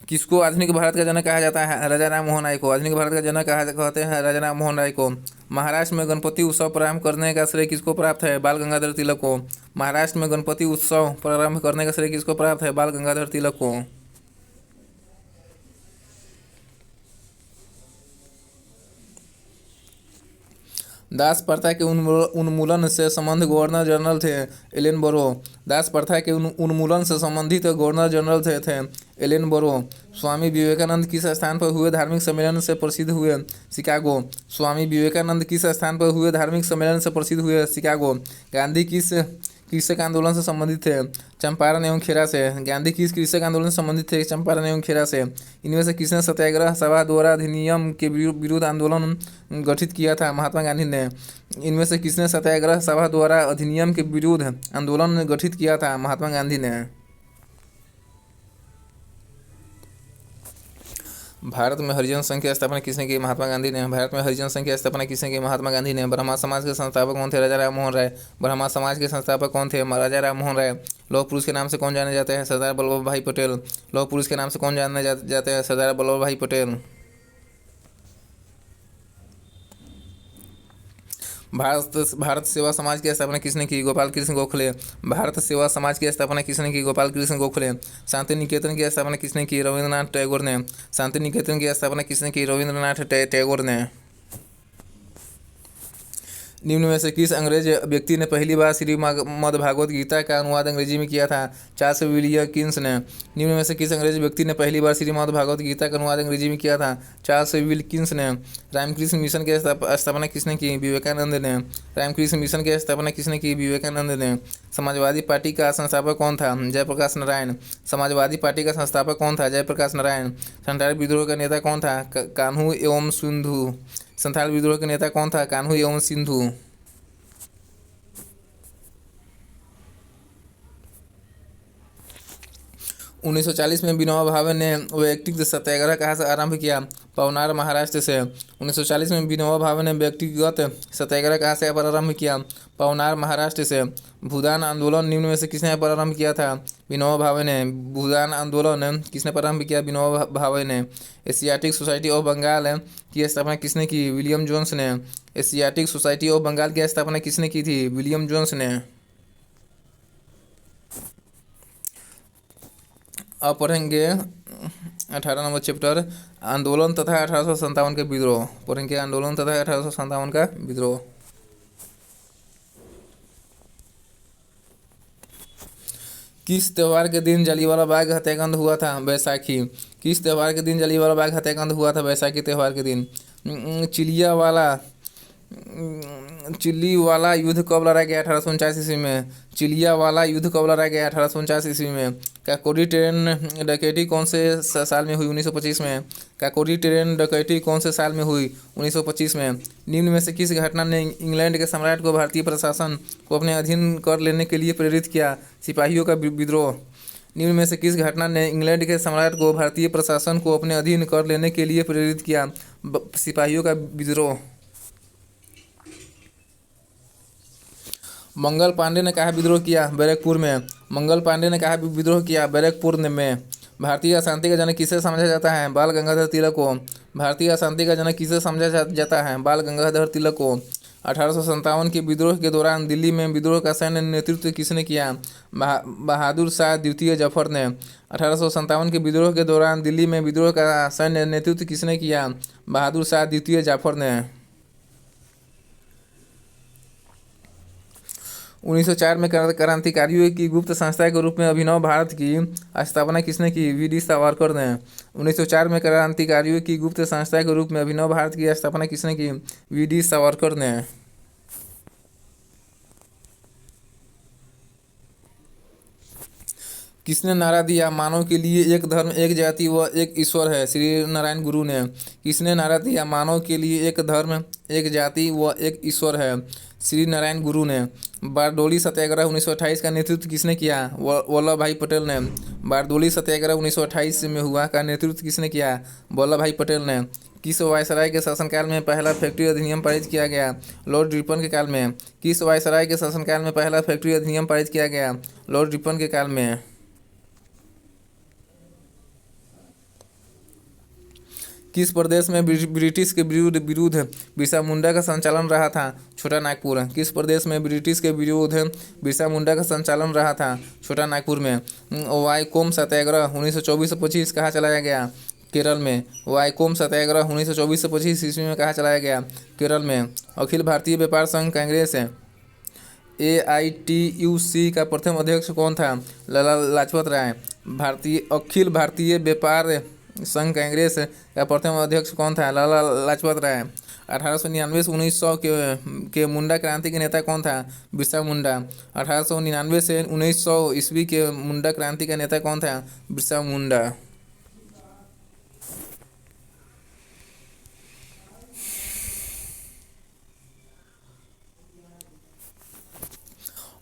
किसको आधुनिक भारत का जनक कहा जाता है? राजा राम मोहन राय को। आधुनिक भारत का जनक कहते हैं राजा राम मोहन राय को। महाराष्ट्र में गणपति उत्सव प्रारंभ करने का श्रेय किसको प्राप्त है? बाल गंगाधर तिलक को। महाराष्ट्र में गणपति उत्सव प्रारंभ करने का श्रेय किसको प्राप्त है? बाल गंगाधर तिलक को। दास प्रथा के उन्मूलन से संबंध गवर्नर जनरल थे एलन बोरो। दास प्रथा के उन्मूलन से संबंधित गवर्नर जनरल थे एलन बोरो। स्वामी विवेकानंद किस स्थान पर हुए धार्मिक सम्मेलन से प्रसिद्ध हुए? शिकागो। स्वामी विवेकानंद किस स्थान पर हुए धार्मिक सम्मेलन से प्रसिद्ध हुए? शिकागो। गांधी किस कृषक आंदोलन से संबंधित थे? चंपारण एवं खेरा से। गांधी किस कृषक आंदोलन से संबंधित थे? चंपारण एवं खेरा से। इनमें से किसने सत्याग्रह सभा द्वारा अधिनियम के विरुद्ध आंदोलन गठित किया था? महात्मा गांधी ने। इनमें से किसने सत्याग्रह सभा द्वारा अधिनियम के विरुद्ध आंदोलन गठित किया था? महात्मा गांधी ने। भारत में हरिजन संघ की स्थापना किसने की? महात्मा गांधी ने। भारत में हरिजन संघ की स्थापना किसने की? महात्मा गांधी ने। ब्रह्मा समाज के संस्थापक कौन थे? राजा राम मोहन राय। ब्रह्मा समाज के संस्थापक कौन थे? राजा राम मोहन राय। लौह पुरुष के नाम से कौन जाने जाते हैं? सरदार वल्लभ भाई पटेल। लौह पुरुष के नाम से कौन जाने जाते हैं? सरदार वल्लभ भाई पटेल। भारत सेवा समाज की स्थापना किसने की? गोपाल कृष्ण गोखले। भारत सेवा समाज की स्थापना किसने की? गोपाल कृष्ण गोखले। शांति निकेतन की स्थापना किसने की? रविंद्रनाथ टैगोर ने। शांति निकेतन की स्थापना किसने की? रविंद्रनाथ टैगोर ने। निम्न में से किस अंग्रेज व्यक्ति ने पहली बार श्रीमद् भागवत गीता का अनुवाद अंग्रेजी में किया था? चार्ल्स विल्किंस ने। निम्न में से किस अंग्रेज व्यक्ति ने पहली बार श्रीमद् भागवत गीता का अनुवाद अंग्रेजी में किया था? चार्ल्स विल्किंस ने। रामकृष्ण मिशन की स्थापना किसने की? विवेकानंद ने। रामकृष्ण मिशन की स्थापना किसने की? विवेकानंद ने। समाजवादी पार्टी का संस्थापक कौन था? जयप्रकाश नारायण। समाजवादी पार्टी का संस्थापक कौन था? जयप्रकाश नारायण। संथाल विद्रोह का नेता कौन था? कान्हू एवं सिंधु। संथाल विद्रोह के नेता कौन था? कान्हू एवं सिंधु। 1940 में विनोबा भावे ने व्यक्तिगत सत्याग्रह कहाँ से आरंभ किया? पवनार महाराष्ट्र से। 1940 में विनोबा भावे ने व्यक्तिगत सत्याग्रह कहाँ से प्रारंभ किया? पवनार महाराष्ट्र से। भूदान आंदोलन निम्न में से किसने प्रारंभ किया था? विनोबा भावे ने। भूदान आंदोलन किसने प्रारंभ किया? विनोबा भावे ने। एशियाटिक सोसाइटी ऑफ बंगाल की स्थापना किसने की? विलियम जोन्स ने। एशियाटिक सोसाइटी ऑफ बंगाल की स्थापना किसने की थी? विलियम जोन्स ने। अब पढ़ेंगे 18 नंबर चैप्टर आंदोलन तथा 1857 के विद्रोह। पढ़ेंगे आंदोलन तथा 1857 का विद्रोह। किस त्यौहार के दिन जलियांवाला बाग हत्याकांड हुआ था? बैसाखी। किस त्यौहार के दिन जलियांवाला बाग हत्याकांड हुआ था? बैसाखी त्यौहार के दिन। चिल्लीवाला युद्ध कब लड़ा गया? 1849 ईस्वी में। चिलियावाला युद्ध कब लड़ा गया? 1849 ईस्वी में। काकोरी ट्रेन डकैती कौन से साल में हुई? 1925 में। काकोरी ट्रेन डकैती कौन से साल में हुई? 1925 में। निम्न में से किस घटना ने इंग्लैंड के सम्राट को भारतीय प्रशासन को अपने अधीन कर लेने के लिए प्रेरित किया? सिपाहियों का विद्रोह। निम्न में से किस घटना ने इंग्लैंड के सम्राट को भारतीय प्रशासन को अपने अधीन कर लेने के लिए प्रेरित किया? सिपाहियों का विद्रोह। मंगल पांडे ने कहा विद्रोह किया? बैरकपुर में। मंगल पांडे ने कहा विद्रोह किया? बैरकपुर में। भारतीय अशांति का जनक किसे समझा जाता है? बाल गंगाधर तिलक को। भारतीय अशांति का जनक किसे समझा जाता है? बाल गंगाधर तिलक को। 1857 के विद्रोह के दौरान दिल्ली में विद्रोह का सैन्य नेतृत्व किसने किया? बहादुर शाह द्वितीय जफर ने। 1857 के विद्रोह के दौरान दिल्ली में विद्रोह का सैन्य नेतृत्व किसने किया? बहादुर शाह द्वितीय जाफर ने। 1904 में क्रांतिकारियों की गुप्त संस्था के रूप में अभिनव भारत की स्थापना किसने की? वी.डी. सावरकर ने। 1904 में क्रांतिकारियों की गुप्त संस्था के रूप में अभिनव भारत की स्थापना किसने की? वी.डी. सावरकर ने। किसने नारा दिया मानव के लिए एक धर्म एक जाति व एक ईश्वर है? श्री नारायण गुरु ने। किसने नारा दिया मानव के लिए एक धर्म एक जाति व एक ईश्वर है? श्री नारायण गुरु ने। बारडोली सत्याग्रह 1928 का नेतृत्व किसने किया? वल्लभ भाई पटेल ने। बारडोली सत्याग्रह 1928 में हुआ का नेतृत्व किसने किया? वल्लभ भाई पटेल ने। किस वायसराय के शासनकाल में पहला फैक्ट्री अधिनियम पारित किया गया? लॉर्ड रिपन के काल में। किस वायसराय के शासनकाल में पहला फैक्ट्री अधिनियम पारित किया गया? लॉर्ड रिपन के काल में। किस प्रदेश में ब्रिटिश के विरुद्ध बिरसा मुंडा का संचालन रहा था? छोटा नागपुर। किस प्रदेश में ब्रिटिश के विरुद्ध बिरसा मुंडा का संचालन रहा था? छोटा नागपुर में। वाईकोम सत्याग्रह 1924-25 कहाँ चलाया गया? केरल में। वाईकोम सत्याग्रह 1924-25 ईस्वी में कहाँ चलाया गया? केरल में। अखिल भारतीय व्यापार संघ कांग्रेस AITUC का प्रथम अध्यक्ष कौन था? लाला लाजपत राय। अखिल भारतीय व्यापार संघ कांग्रेस का प्रथम अध्यक्ष कौन था? लाला लाजपत राय। 1899 से 1900 के मुंडा क्रांति के नेता कौन था? बिरसा मुंडा। 1899 से 1900 ईस्वी के मुंडा क्रांति का नेता कौन था? बिरसा मुंडा।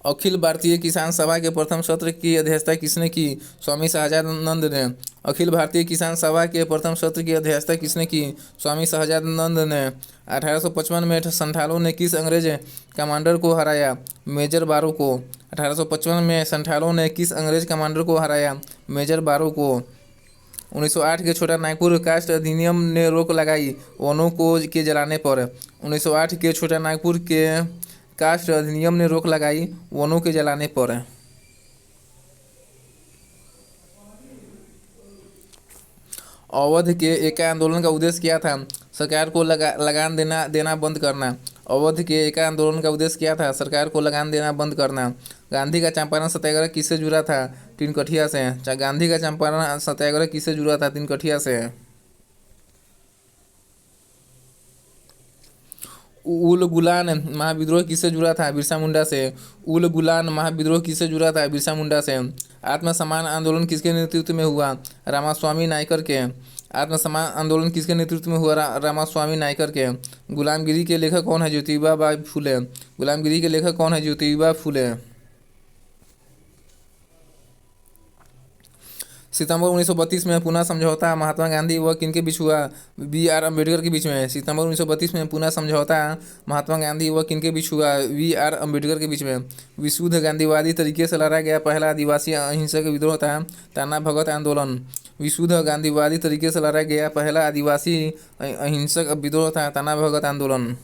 अखिल भारतीय किसान सभा के प्रथम सत्र की अध्यक्षता किसने की? स्वामी सहजानंद ने। अखिल भारतीय किसान सभा के प्रथम सत्र की अध्यक्षता किसने की? स्वामी सहजानंद ने। 1855 में संथालों ने किस अंग्रेज कमांडर को हराया? मेजर बारो को। 1855 में संथालों ने किस अंग्रेज कमांडर को हराया? मेजर बारो को। 1908 के छोटा नागपुर कास्ट अधिनियम ने रोक लगाई वनों को के जलाने पर। 1908 के छोटा नागपुर के कास्ट अधिनियम ने रोक लगाई वनों के जलाने पर। अवध के एका आंदोलन का उद्देश्य क्या था? सरकार को लगान देना बंद करना। अवध के एका आंदोलन का उद्देश्य क्या था? सरकार को लगान देना बंद करना। गांधी का चंपारण सत्याग्रह किससे जुड़ा था? तिनकठिया से। गांधी का चंपारण सत्याग्रह किससे जुड़ा था? तिनकठिया से। उल गुलान महाविद्रोह किससे जुड़ा था? बिरसा मुंडा से। उल गुलान महाविद्रोह किससे जुड़ा था? बिरसा मुंडा से। आत्मसम्मान आंदोलन किसके नेतृत्व में हुआ? रामास्वामी नायकर के। आत्मसम्मान आंदोलन किसके नेतृत्व में हुआ? रामास्वामी नायकर के। गुलामगिरी के लेखक कौन है? ज्योतिबा बाई फुले। गुलामगिरी के लेखक कौन है? ज्योतिबा फुले। सितंबर 1932 में पुनः समझौता महात्मा गांधी व किनके बीच हुआ? B.R. अम्बेडकर के बीच में। सितंबर 1932 में पुनः समझौता महात्मा गांधी व किनके बीच हुआ? V.R. अम्बेडकर के बीच में। विशुद्ध गांधीवादी तरीके से लड़ा गया पहला आदिवासी अहिंसक विद्रोह था टाना भगत आंदोलन। विशुद्ध गांधीवादी तरीके से लड़ा गया पहला आदिवासी अहिंसक विद्रोह था टाना भगत आंदोलन।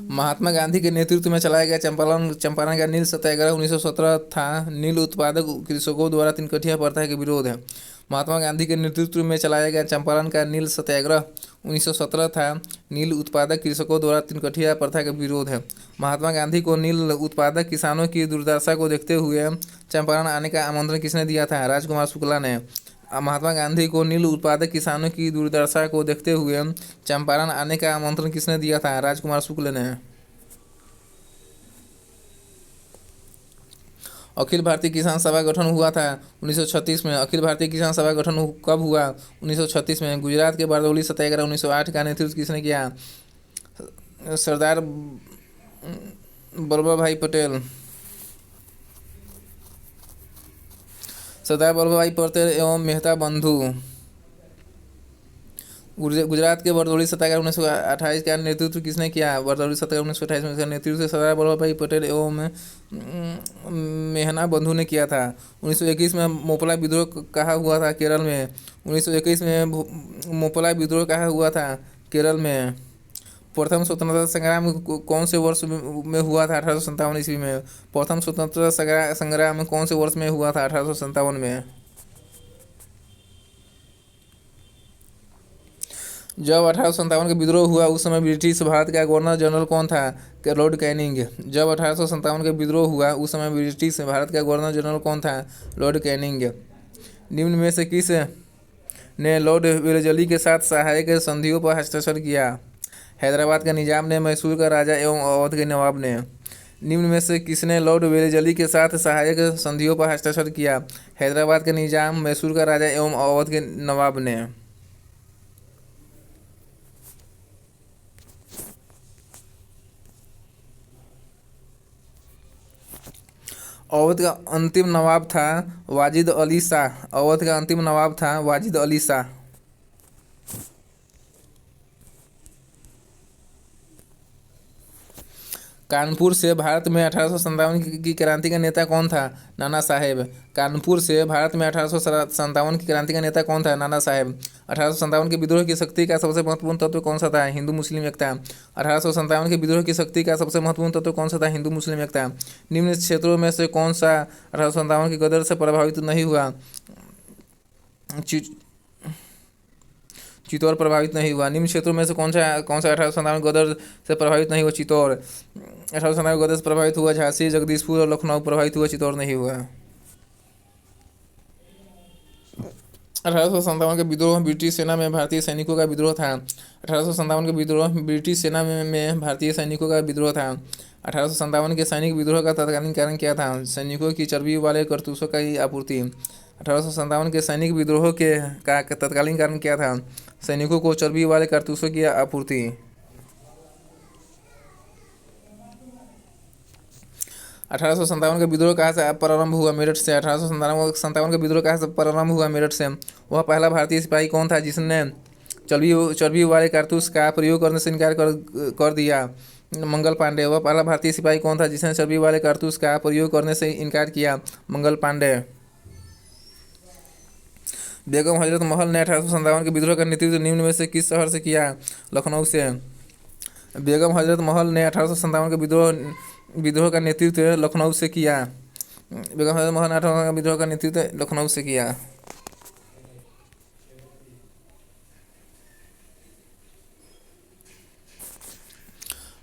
महात्मा गांधी के नेतृत्व में चलाया गया चंपारण का नील सत्याग्रह 1917 था। नील उत्पादक कृषकों द्वारा तिनकठिया प्रथा के विरोध है। महात्मा गांधी के नेतृत्व में चलाया गया चंपारण का नील सत्याग्रह 1917 था। नील उत्पादक कृषकों द्वारा तिनकठिया प्रथा का विरोध है। महात्मा गांधी को नील उत्पादक किसानों की दुर्दशा को देखते हुए चंपारण आने का आमंत्रण किसने दिया था? राजकुमार शुक्ला ने। महात्मा गांधी को नील उत्पादक किसानों की दुर्दशा को देखते हुए चंपारण आने का आमंत्रण किसने दिया था? राजकुमार शुक्ल ने। अखिल भारतीय किसान सभा गठन हुआ था 1936 में। अखिल भारतीय किसान सभा गठन कब हुआ? 1936 में। गुजरात के बारडोली सत्याग्रह 1908 का नेतृत्व किसने किया? सरदार वल्लभ भाई पटेल। सरदार वल्लभ भाई पटेल एवं मेहता बंधु। गुजरात के बरदौली सत्याग्रह 1928 का नेतृत्व किसने किया? बरदौली सत्याग्रह 1928 में इसका नेतृत्व सरदार वल्लभ भाई पटेल एवं मेहना बंधु ने किया था। 1921 में मोपला विद्रोह कहाँ हुआ था? केरल में। 1921 में मोपला विद्रोह कहाँ हुआ था? केरल में। प्रथम स्वतंत्रता संग्राम कौन से वर्ष में हुआ था? 1857 ईस्वी में। प्रथम स्वतंत्रता संग्राम कौन से वर्ष में हुआ था? 1857 में। जब 1857 का विद्रोह हुआ उस समय ब्रिटिश भारत का गवर्नर जनरल कौन था? Lord Canning. जब 1857 का विद्रोह हुआ उस समय ब्रिटिश भारत का गवर्नर जनरल कौन था? Lord Canning. निम्न में से किस ने लॉर्ड वेलेस्ली के साथ सहायक संधियों पर हस्ताक्षर किया? हैदराबाद का निजाम ने, मैसूर का राजा एवं अवध के नवाब ने। निम्न में से किसने लॉर्ड वेलेस्ली के साथ सहायक संधियों पर हस्ताक्षर किया? हैदराबाद का निजाम, मैसूर का राजा एवं अवध के नवाब ने। अवध का अंतिम नवाब था वाजिद अली शाह। अवध का अंतिम नवाब था वाजिद अली शाह। कानपुर से भारत में 1857 की क्रांति का नेता कौन था? नाना साहेब। कानपुर से भारत में 1857 की क्रांति का नेता कौन था? नाना साहेब। 1857 के विद्रोह की शक्ति का सबसे महत्वपूर्ण तत्व कौन सा था? हिंदू मुस्लिम एकता। 1857 के विद्रोह की शक्ति का सबसे महत्वपूर्ण तत्व कौन सा था? हिंदू मुस्लिम एकता। निम्न क्षेत्रों में से कौन सा 1857 की गदर से प्रभावित नहीं हुआ? चित्तौड़ प्रभावित नहीं हुआ। निम्न क्षेत्रों में से कौन सा 1857 गदर से प्रभावित नहीं हुआ? चित्तौड़। 1857 गदर से प्रभावित हुआ झांसी, जगदीशपुर और लखनऊ। प्रभावित हुआ चित्तौड़ नहीं हुआ। 1857 का विद्रोह ब्रिटिश सेना में भारतीय सैनिकों का विद्रोह था। 1857 का विद्रोह ब्रिटिश सेना में भारतीय सैनिकों का विद्रोह था। 1857 के सैनिक विद्रोह का तत्कालीन कारण क्या था? सैनिकों की चर्बी वाले कारतूसों की आपूर्ति। 1857 के सैनिक विद्रोह के का तत्कालीन कारण क्या था? सैनिकों को चर्बी वाले कारतूसों की आपूर्ति। 1857 का विद्रोह कहाँ से प्रारंभ हुआ? मेरठ से। 1857 का विद्रोह कहाँ से प्रारंभ हुआ? मेरठ से। वह पहला भारतीय सिपाही कौन था जिसने चर्बी वाले कारतूस का प्रयोग करने से इनकार कर दिया? मंगल पांडे। वह पहला भारतीय सिपाही कौन था जिसने चर्बी वाले कारतूस का प्रयोग करने से इनकार किया? मंगल पांडे। बेगम हजरत महल ने 1857 के विद्रोह का नेतृत्व निम्न में से किस शहर से किया? लखनऊ से। बेगम हजरत महल ने 1857 के विद्रोह का नेतृत्व लखनऊ से किया। बेगम हजरत महल ने 1857 का विद्रोह का नेतृत्व लखनऊ से किया।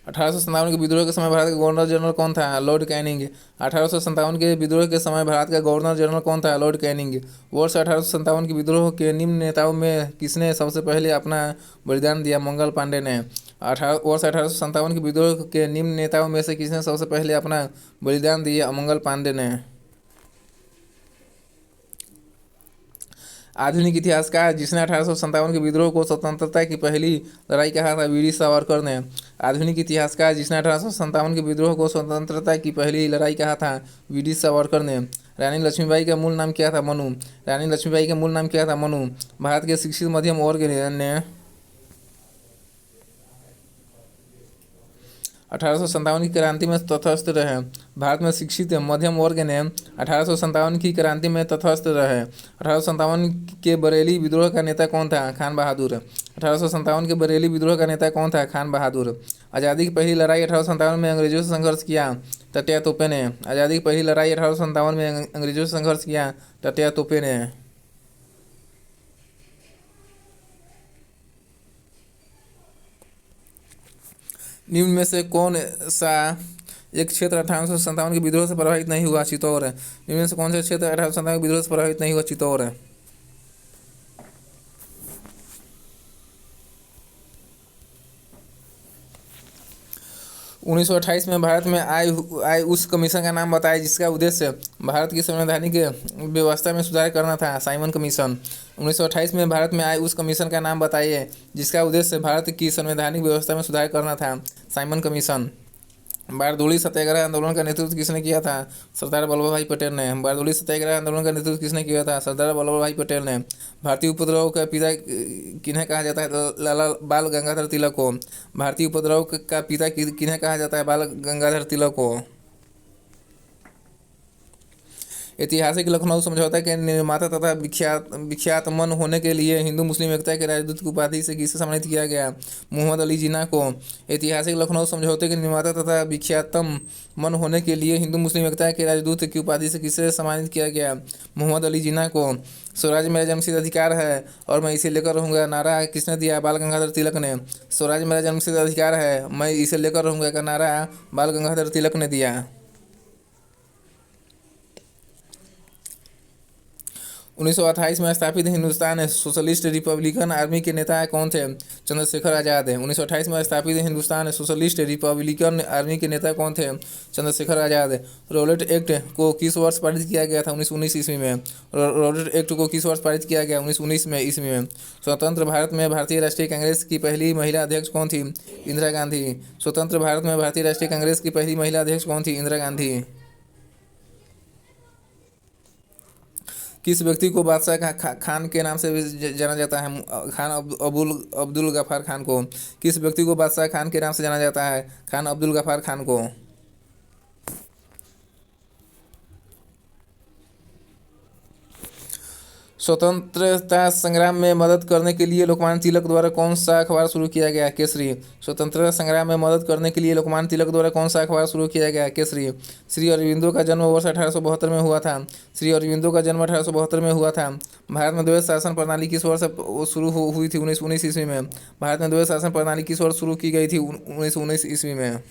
1857 के विद्रोह के समय भारत का गवर्नर जनरल कौन था? Lord Canning. 1857 के विद्रोह के समय भारत का गवर्नर जनरल कौन था? Lord Canning. वर्ष 1857 के विद्रोह के निम्न नेताओं में किसने सबसे पहले अपना बलिदान दिया? मंगल पांडे ने। वर्ष 1857 के विद्रोह के निम्न नेताओं में से किसने सबसे पहले अपना बलिदान दिया? मंगल पांडे ने। आधुनिक इतिहासकार जिसने 1857 के विद्रोह को स्वतंत्रता की पहली लड़ाई कहा था? वीर सावरकर ने। आधुनिक इतिहासकार जिसने 1857 के विद्रोह को स्वतंत्रता की पहली लड़ाई कहा था? वीर सावरकर ने। रानी लक्ष्मीबाई का मूल नाम क्या था? मनु। रानी लक्ष्मीबाई का मूल नाम क्या था? मनु। भारत के शिक्षित मध्यम वर्ग ने 1857 की क्रांति में तटस्थ रहे। भारत में शिक्षित मध्यम वर्ग ने 1857 की क्रांति में तटस्थ रहे। 1857 के बरेली विद्रोह का नेता कौन था? खान बहादुर। 1857 के बरेली विद्रोह का नेता कौन था? खान बहादुर। आज़ादी की पहली लड़ाई 1857 में अंग्रेजों से संघर्ष किया? टटिया तोपे ने। आज़ादी की पहली लड़ाई 1857 में अंग्रेजों से संघर्ष किया? टटिया तोपे ने। निम्न में से कौन सा एक क्षेत्र 1857 के विद्रोह से प्रभावित नहीं हुआ? चित्तौड़। निम्न में से कौन सा क्षेत्र 1857 के विद्रोह से प्रभावित नहीं हुआ? चित्तौड़। 1928 में भारत में आए उस कमीशन का नाम बताएं जिसका उद्देश्य भारत की संवैधानिक व्यवस्था में सुधार करना था? Simon commission. 1928 में भारत में आए उस कमीशन का नाम बताइए जिसका उद्देश्य भारत की संवैधानिक व्यवस्था में सुधार करना था? Simon commission. बारदोली सत्याग्रह आंदोलन का नेतृत्व किसने किया था? सरदार वल्लभ भाई पटेल ने। बारदोली सत्याग्रह आंदोलन का नेतृत्व किसने किया था? सरदार वल्लभ भाई पटेल ने। भारतीय उपद्रव का पिता किन्हें कहा जाता है? लाला बाल गंगाधर तिलक को। भारतीय उपद्रव का पिता किन्हें कहा जाता है? बाल गंगाधर तिलक को। ऐतिहासिक लखनऊ समझौता के निर्माता तथा विख्यात मन होने के लिए हिंदू मुस्लिम एकता के राजदूत की उपाधि से किसे सम्मानित किया गया? मोहम्मद अली जिन्ना को। ऐतिहासिक लखनऊ समझौते के निर्माता तथा विख्यातम मन होने के लिए हिंदू मुस्लिम एकता के राजदूत की उपाधि से किसे सम्मानित किया गया? मोहम्मद अली जिन्ना को। स्वराज मेरा जन्मसिद्ध अधिकार है और मैं इसे लेकर रहूँगा नारा किसने दिया? बाल गंगाधर तिलक ने। स्वराज मेरा जन्मसिद्ध अधिकार है, मैं इसे लेकर रहूँगा का नारा बाल गंगाधर तिलक ने दिया। 1928 में स्थापित हिंदुस्तान सोशलिस्ट रिपब्लिकन आर्मी के नेता कौन थे? चंद्रशेखर आज़ाद। 1928 में स्थापित हिंदुस्तान सोशलिस्ट रिपब्लिकन आर्मी के नेता कौन थे? चंद्रशेखर आज़ाद। रॉलेट एक्ट को किस वर्ष पारित किया गया था? 1919 ईस्वी में। रॉलेट एक्ट को किस वर्ष पारित किया गया? 1919 में ईस्वी में। स्वतंत्र भारत में भारतीय राष्ट्रीय कांग्रेस की पहली महिला अध्यक्ष कौन थी? इंदिरा गांधी। स्वतंत्र भारत में भारतीय राष्ट्रीय कांग्रेस की पहली महिला अध्यक्ष कौन थी? इंदिरा गांधी। किस व्यक्ति को बादशाह खान के नाम से जाना जाता है? खान अब्दुल गफ्फार खान को। किस व्यक्ति को बादशाह खान के नाम से जाना जाता है? खान अब्दुल गफ्फार खान को। स्वतंत्रता संग्राम में मदद करने के लिए लोकमान्य तिलक द्वारा कौन सा अखबार शुरू किया गया? केसरी। स्वतंत्रता संग्राम में मदद करने के लिए लोकमान्य तिलक द्वारा कौन सा अखबार शुरू किया गया? केसरी। श्री अरविंदो का जन्म वर्ष 1872 में हुआ था। श्री अरविंदो का जन्म 1872 में हुआ था। भारत में द्वैध शासन प्रणाली किस वर्ष शुरू हुई थी? 1919 ईस्वी में। भारत में द्वैध शासन प्रणाली किस वर्ष शुरू की गई थी? 1919 ईस्वी में।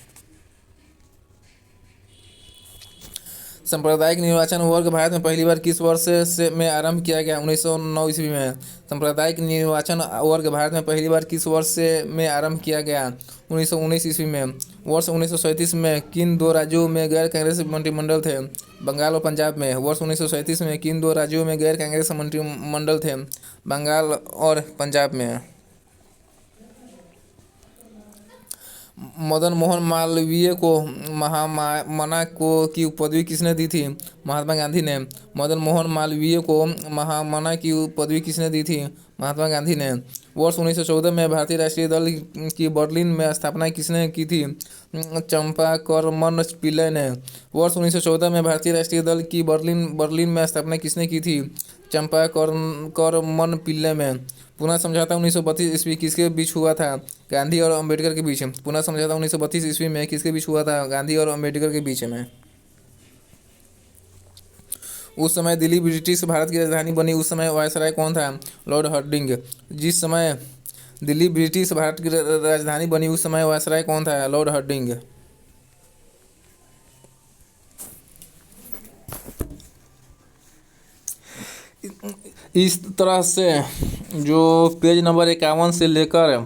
सांप्रदायिक निर्वाचन वर्ग भारत में पहली बार किस वर्ष में आरंभ किया गया? 1909 ईस्वी में। सांप्रदायिक निर्वाचन वर्ग भारत में पहली बार किस वर्ष में आरंभ किया गया? 1919 ईस्वी में। वर्ष 1937 में किन दो राज्यों में गैर कांग्रेस मंत्रिमंडल थे? बंगाल और पंजाब में। वर्ष 1937 में किन दो राज्यों में गैर कांग्रेस मंत्रिमंडल थे? बंगाल और पंजाब में। मदन मोहन मालवीय को महामना की पदवी किसने दी थी? महात्मा गांधी ने। मदन मोहन मालवीय को महामना की पदवी किसने दी थी? महात्मा गांधी ने। वर्ष 1914 में भारतीय राष्ट्रीय दल की बर्लिन में स्थापना किसने की थी? चंपाकरमन पिल्लै ने। वर्ष 1914 में भारतीय राष्ट्रीय दल की बर्लिन में स्थापना किसने की थी? चंपाकरमन पिल्लै में। पुनः समझौता 1932 ईस्वी किसके बीच हुआ था? गांधी और अम्बेडकर के बीच। पुनः समझौता 1932 ईस्वी में किसके बीच हुआ था? गांधी और अम्बेडकर के बीच में। उस समय दिल्ली ब्रिटिश भारत की राजधानी बनी, उस समय वायसराय कौन था? Lord Hardinge. जिस समय दिल्ली ब्रिटिश भारत की राजधानी बनी, उस समय वायसराय कौन था? Lord Hardinge. इस तरह से जो पेज नंबर 51 से लेकर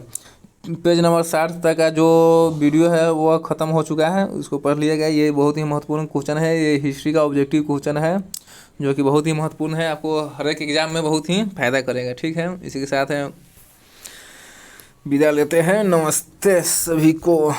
पेज नंबर 60 तक का जो वीडियो है वह ख़त्म हो चुका है, उसको पढ़ लिएगा। ये बहुत ही महत्वपूर्ण क्वेश्चन है, ये हिस्ट्री का ऑब्जेक्टिव क्वेश्चन है जो कि बहुत ही महत्वपूर्ण है, आपको हर एक एग्ज़ाम में बहुत ही फायदा करेगा। ठीक है, इसी के साथ विदा लेते हैं। नमस्ते सभी को।